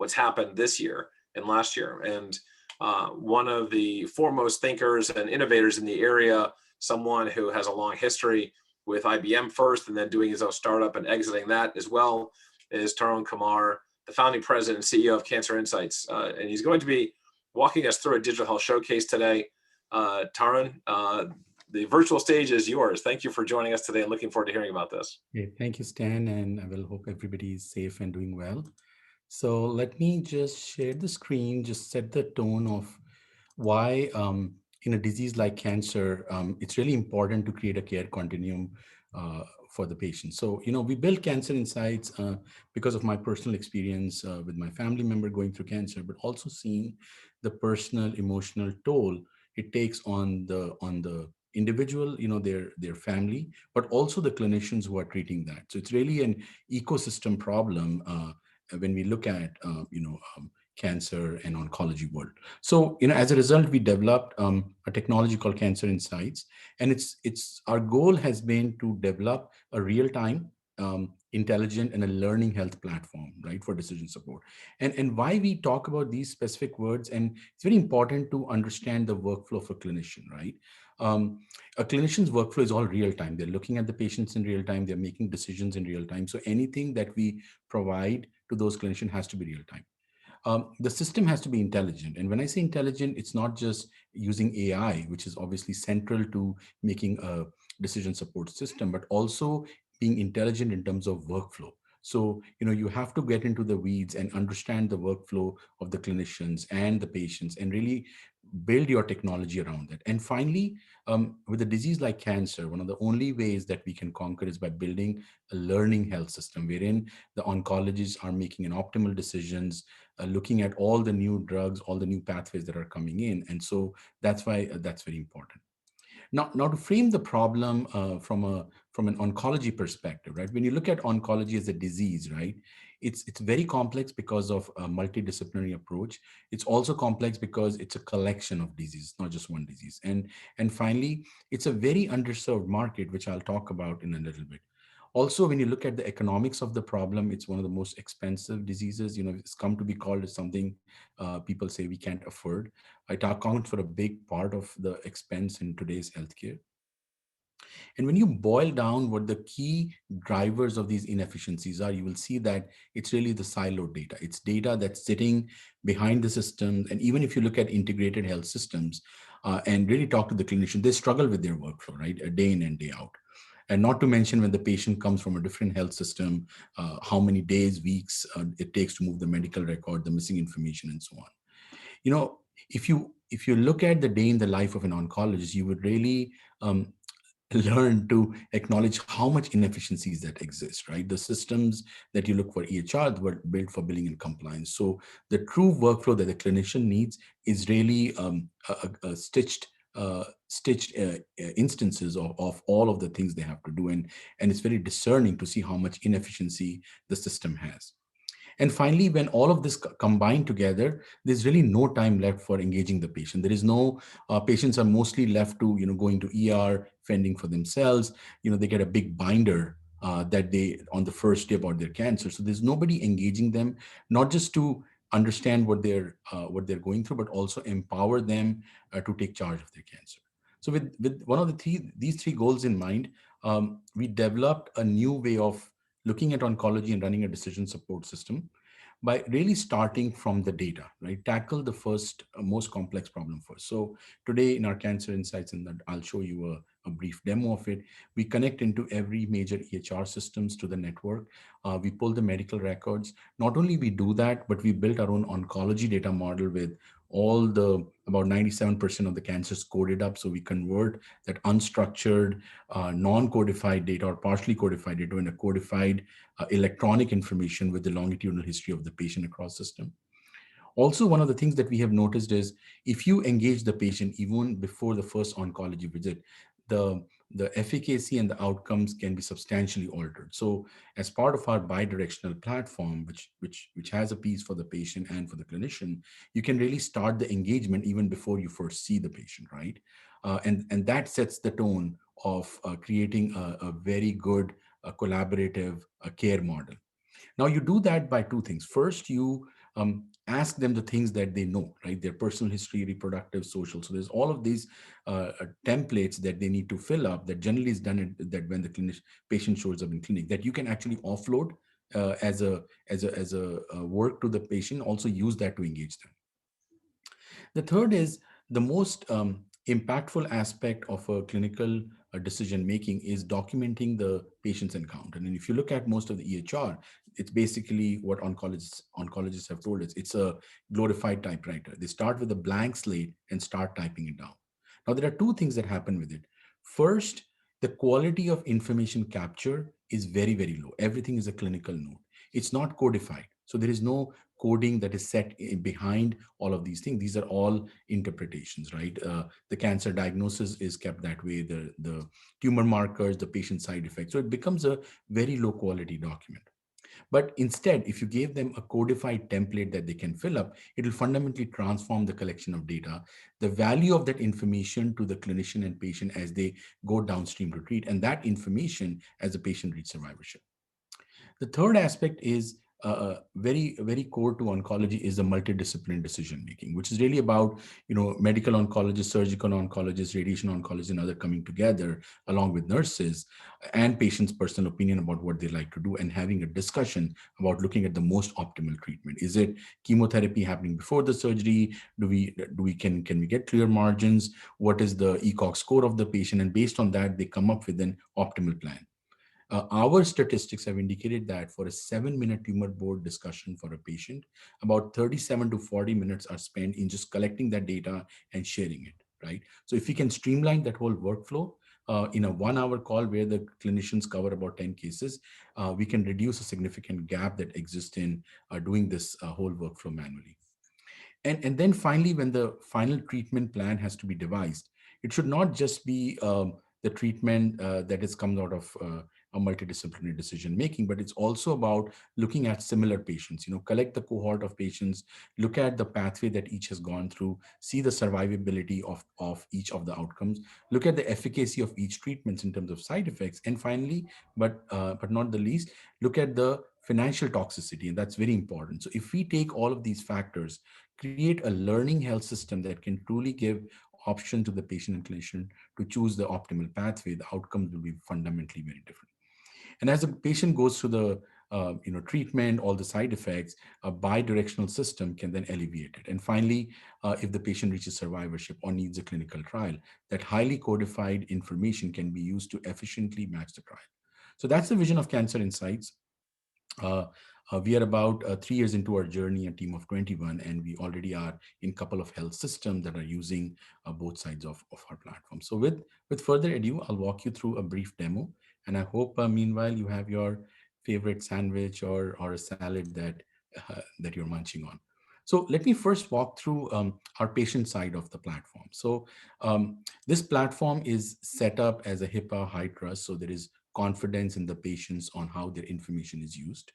what's happened this year and last year. And one of the foremost thinkers and innovators in the area, someone who has a long history with IBM first and then doing his own startup and exiting that as well, is Tarun Kumar, the founding president and CEO of Cancer Insights. And he's going to be walking us through a digital health showcase today. Tarun, the virtual stage is yours. Thank you for joining us today and looking forward to hearing about this. Okay, thank you, Stan, and I will hope everybody is safe and doing well. So let me just share the screen, just set the tone of why in a disease like cancer, it's really important to create a care continuum for the patient. So, we built Cancer Insights because of my personal experience with my family member going through cancer, but also seeing the personal emotional toll it takes on the individual, their family, but also the clinicians who are treating that. So it's really an ecosystem problem when we look at cancer and oncology world. So as a result, we developed a technology called Cancer Insights, and it's our goal has been to develop a real time, intelligent, and a learning health platform, right, for decision support. And why we talk about these specific words, and it's very important to understand the workflow of a clinician, right? um, a clinician's workflow is all real time. They're looking at the patients in real time, they're making decisions in real time. So anything that we provide to those clinicians has to be real time. The system has to be intelligent. And when I say intelligent, it's not just using AI, which is obviously central to making a decision support system, but also being intelligent in terms of workflow. So, you have to get into the weeds and understand the workflow of the clinicians and the patients and really build your technology around that. And finally, with a disease like cancer, one of the only ways that we can conquer is by building a learning health system wherein the oncologists are making an optimal decisions, looking at all the new drugs, all the new pathways that are coming in. And so that's why that's very important. Now to frame the problem from an oncology perspective, right? When you look at oncology as a disease, right, it's very complex because of a multidisciplinary approach. It's also complex because it's a collection of diseases, not just one disease. And finally, it's a very underserved market, which I'll talk about in a little bit. Also, when you look at the economics of the problem, it's one of the most expensive diseases. It's come to be called as something people say we can't afford. It accounts for a big part of the expense in today's healthcare. And when you boil down what the key drivers of these inefficiencies are, you will see that it's really the siloed data. It's data that's sitting behind the systems. And even if you look at integrated health systems and really talk to the clinician, they struggle with their workflow, right? A day in and day out. And not to mention when the patient comes from a different health system, how many days, weeks it takes to move the medical record, the missing information, and so on. You know, if you look at the day in the life of an oncologist, you would really learn to acknowledge how much inefficiencies that exist, right? The systems that you look for EHR were built for billing and compliance. So the true workflow that the clinician needs is really a stitched instances of all of the things they have to do. And it's very discerning to see how much inefficiency the system has. And finally, when all of this combined together, there's really no time left for engaging the patient. There is no, patients are mostly left to, going to ER, fending for themselves. They get a big binder that they, on the first day about their cancer. So there's nobody engaging them, not just to understand what they're going through, but also empower them to take charge of their cancer. So with one of these three goals in mind, we developed a new way of looking at oncology and running a decision support system by really starting from the data, right? Tackle the first, most complex problem first. So today in our Cancer Insights, and that I'll show you a brief demo of it, we connect into every major EHR systems to the network. We pull the medical records. Not only we do that, but we built our own oncology data model with all the about 97% of the cancers coded up. So we convert that unstructured, non-codified data or partially codified data in a codified electronic information with the longitudinal history of the patient across system. Also, one of the things that we have noticed is if you engage the patient even before the first oncology visit, the the efficacy and the outcomes can be substantially altered. So as part of our bidirectional platform, which has a piece for the patient and for the clinician, you can really start the engagement even before you first see the patient, right? And that sets the tone of creating a very good collaborative care model. Now you do that by two things. First, you ask them the things that they know, right? Their personal history, reproductive, social. So there's all of these templates that they need to fill up that generally is done that when the patient shows up in clinic, that you can actually offload as a work to the patient, also use that to engage them. The third is the most impactful aspect of a clinical decision making is documenting the patient's encounter. And if you look at most of the EHR, it's basically what oncologists have told us. It's a glorified typewriter. They start with a blank slate and start typing it down. Now, there are two things that happen with it. First, the quality of information capture is very, very low. Everything is a clinical note. It's not codified. So there is no coding that is set behind all of these things. These are all interpretations, right? The cancer diagnosis is kept that way, the tumor markers, the patient side effects. So it becomes a very low quality document. But instead, if you gave them a codified template that they can fill up, it will fundamentally transform the collection of data, the value of that information to the clinician and patient as they go downstream to treat, and that information as the patient reaches survivorship. The third aspect is very, very core to oncology is the multidisciplinary decision making, which is really about, medical oncologists, surgical oncologists, radiation oncologists, and other coming together along with nurses and patients' personal opinion about what they like to do and having a discussion about looking at the most optimal treatment. Is it chemotherapy happening before the surgery? Can we get clear margins? What is the ECOG score of the patient? And based on that, they come up with an optimal plan. Our statistics have indicated that for a 7-minute tumor board discussion for a patient, about 37 to 40 minutes are spent in just collecting that data and sharing it, right? So if we can streamline that whole workflow in a 1-hour call where the clinicians cover about 10 cases, we can reduce a significant gap that exists in doing this whole workflow manually. And then finally, when the final treatment plan has to be devised, it should not just be the treatment that has come out of a multidisciplinary decision making, but it's also about looking at similar patients, collect the cohort of patients, look at the pathway that each has gone through, see the survivability of each of the outcomes, look at the efficacy of each treatment in terms of side effects, and finally, but not the least, look at the financial toxicity, and that's very important. So if we take all of these factors, create a learning health system that can truly give option to the patient and clinician to choose the optimal pathway, the outcomes will be fundamentally very different. And as the patient goes through the treatment, all the side effects, a bi-directional system can then alleviate it. And finally, if the patient reaches survivorship or needs a clinical trial, that highly codified information can be used to efficiently match the trial. So that's the vision of Cancer Insights. Uh, we are about 3 years into our journey, a team of 21, and we already are in a couple of health systems that are using both sides of our platform. So with further ado, I'll walk you through a brief demo, and I hope meanwhile you have your favorite sandwich or a salad that you're munching on. So let me first walk through our patient side of the platform. So this platform is set up as a HIPAA high trust, so there is confidence in the patients on how their information is used.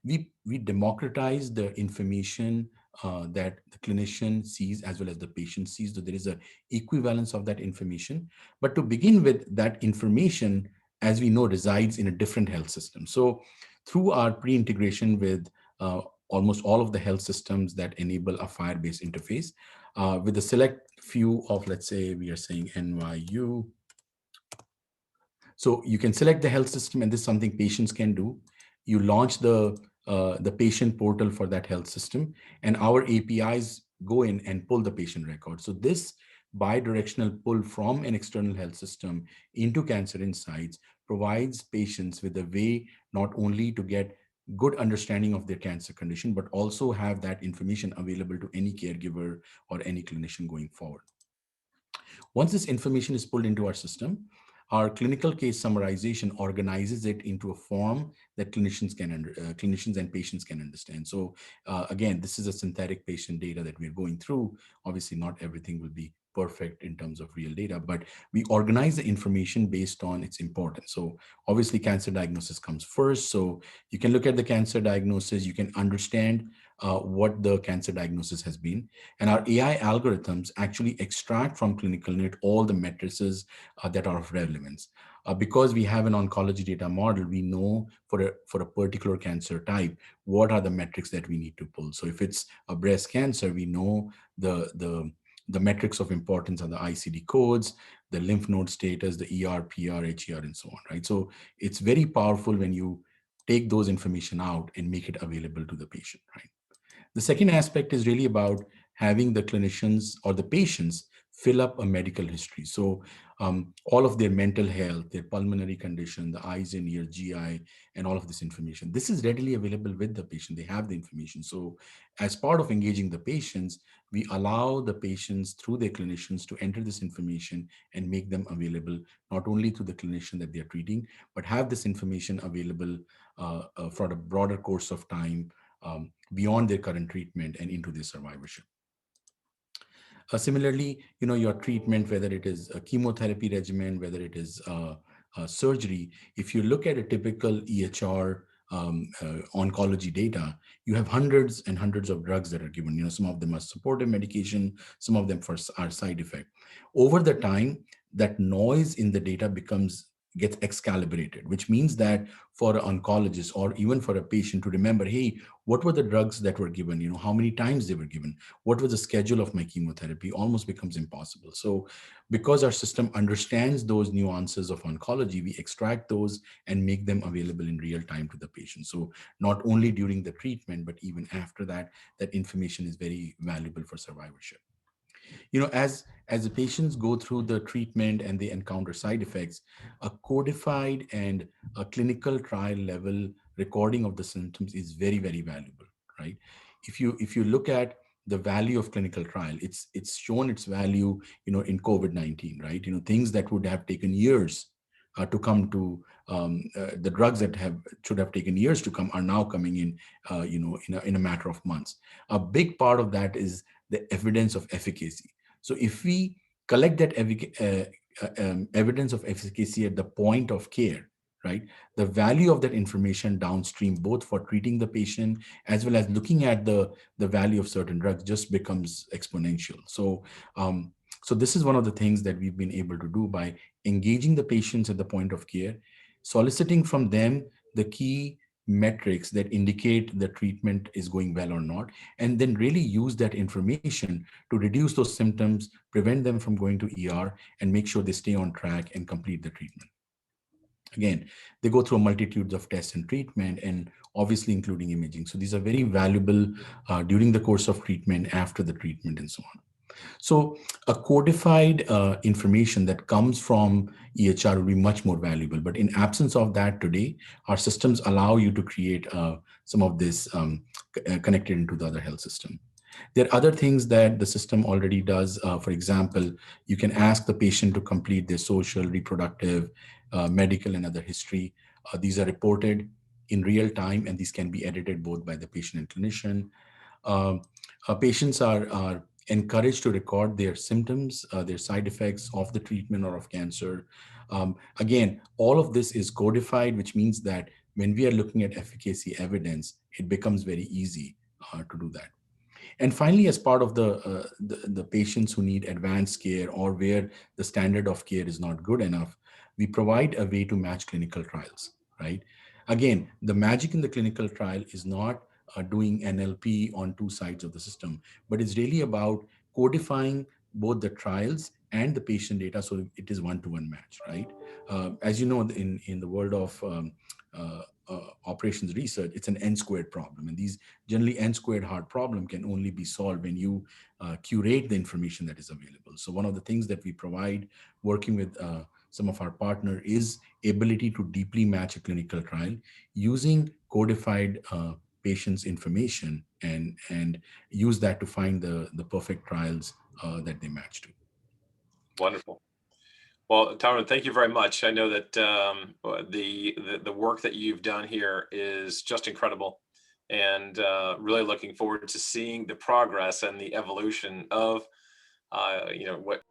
We democratize the information that the clinician sees as well as the patient sees, so there is a equivalence of that information. But to begin with, that information, as we know, resides in a different health system. So through our pre-integration with almost all of the health systems that enable a Firebase interface, with a select few of, let's say, we are saying NYU. So you can select the health system, and this is something patients can do. You launch the patient portal for that health system, and our APIs go in and pull the patient record. So this bi-directional pull from an external health system into Cancer Insights provides patients with a way not only to get good understanding of their cancer condition, but also have that information available to any caregiver or any clinician going forward. Once this information is pulled into our system, our clinical case summarization organizes it into a form that clinicians and patients can understand. So again, this is a synthetic patient data that we're going through. Obviously, not everything will be perfect in terms of real data, but we organize the information based on its importance. So obviously, cancer diagnosis comes first. So you can look at the cancer diagnosis, you can understand what the cancer diagnosis has been. And our AI algorithms actually extract from clinical net all the matrices that are of relevance. Because we have an oncology data model, we know for a particular cancer type, what are the metrics that we need to pull. So if it's a breast cancer, we know the metrics of importance are the ICD codes, the lymph node status, the ER, PR, HER, and so on, right? So it's very powerful when you take those information out and make it available to the patient, right? The second aspect is really about having the clinicians or the patients fill up a medical history. So all of their mental health, their pulmonary condition, the eyes and ear, GI, and all of this information. This is readily available with the patient. They have the information. So as part of engaging the patients, we allow the patients through their clinicians to enter this information and make them available not only to the clinician that they're treating, but have this information available for a broader course of time beyond their current treatment and into their survivorship. Similarly, your treatment, whether it is a chemotherapy regimen, whether it is surgery, if you look at a typical EHR oncology data, you have hundreds and hundreds of drugs that are given. Some of them are supportive medication, some of them are side effect. Over the time, that noise in the data gets excalibrated, which means that for an oncologist or even for a patient to remember, hey, what were the drugs that were given? How many times they were given? What was the schedule of my chemotherapy? Almost becomes impossible. So because our system understands those nuances of oncology, we extract those and make them available in real time to the patient. So not only during the treatment, but even after that, that information is very valuable for survivorship. As the patients go through the treatment and they encounter side effects, a codified and a clinical trial level recording of the symptoms is very, very valuable, right? If you look at the value of clinical trial, it's shown its value, in COVID-19, right? Things that would have taken years to come to, the drugs that should have taken years to come are now coming in, in a matter of months. A big part of that is the evidence of efficacy. So if we collect that evidence of efficacy at the point of care, right, the value of that information downstream, both for treating the patient as well as looking at the value of certain drugs, just becomes exponential. So this is one of the things that we've been able to do by engaging the patients at the point of care, soliciting from them the key metrics that indicate the treatment is going well or not, and then really use that information to reduce those symptoms, prevent them from going to ER, and make sure they stay on track and complete the treatment. Again, they go through a multitude of tests and treatment, and obviously including imaging. So these are very valuable during the course of treatment, after the treatment, and so on. So a codified information that comes from EHR will be much more valuable. But in absence of that today, our systems allow you to create some of this connected into the other health system. There are other things that the system already does. For example, you can ask the patient to complete their social, reproductive, medical, and other history. These are reported in real time, and these can be edited both by the patient and clinician. Um, Patients are encouraged to record their symptoms, their side effects of the treatment or of cancer. Again, all of this is codified, which means that when we are looking at efficacy evidence, it becomes very easy to do that. And finally, as part of the patients who need advanced care or where the standard of care is not good enough, we provide a way to match clinical trials, right? Again, the magic in the clinical trial is not doing NLP on two sides of the system, but it's really about codifying both the trials and the patient data so it is one-to-one match, right? As you know, in the world of operations research, it's an n squared problem, and these generally n squared hard problem can only be solved when you curate the information that is available. So one of the things that we provide working with some of our partner is ability to deeply match a clinical trial using codified patients information and use that to find the perfect trials that they match to. Wonderful. Well, Tarun, thank you very much. I know that the work that you've done here is just incredible, and really looking forward to seeing the progress and the evolution of what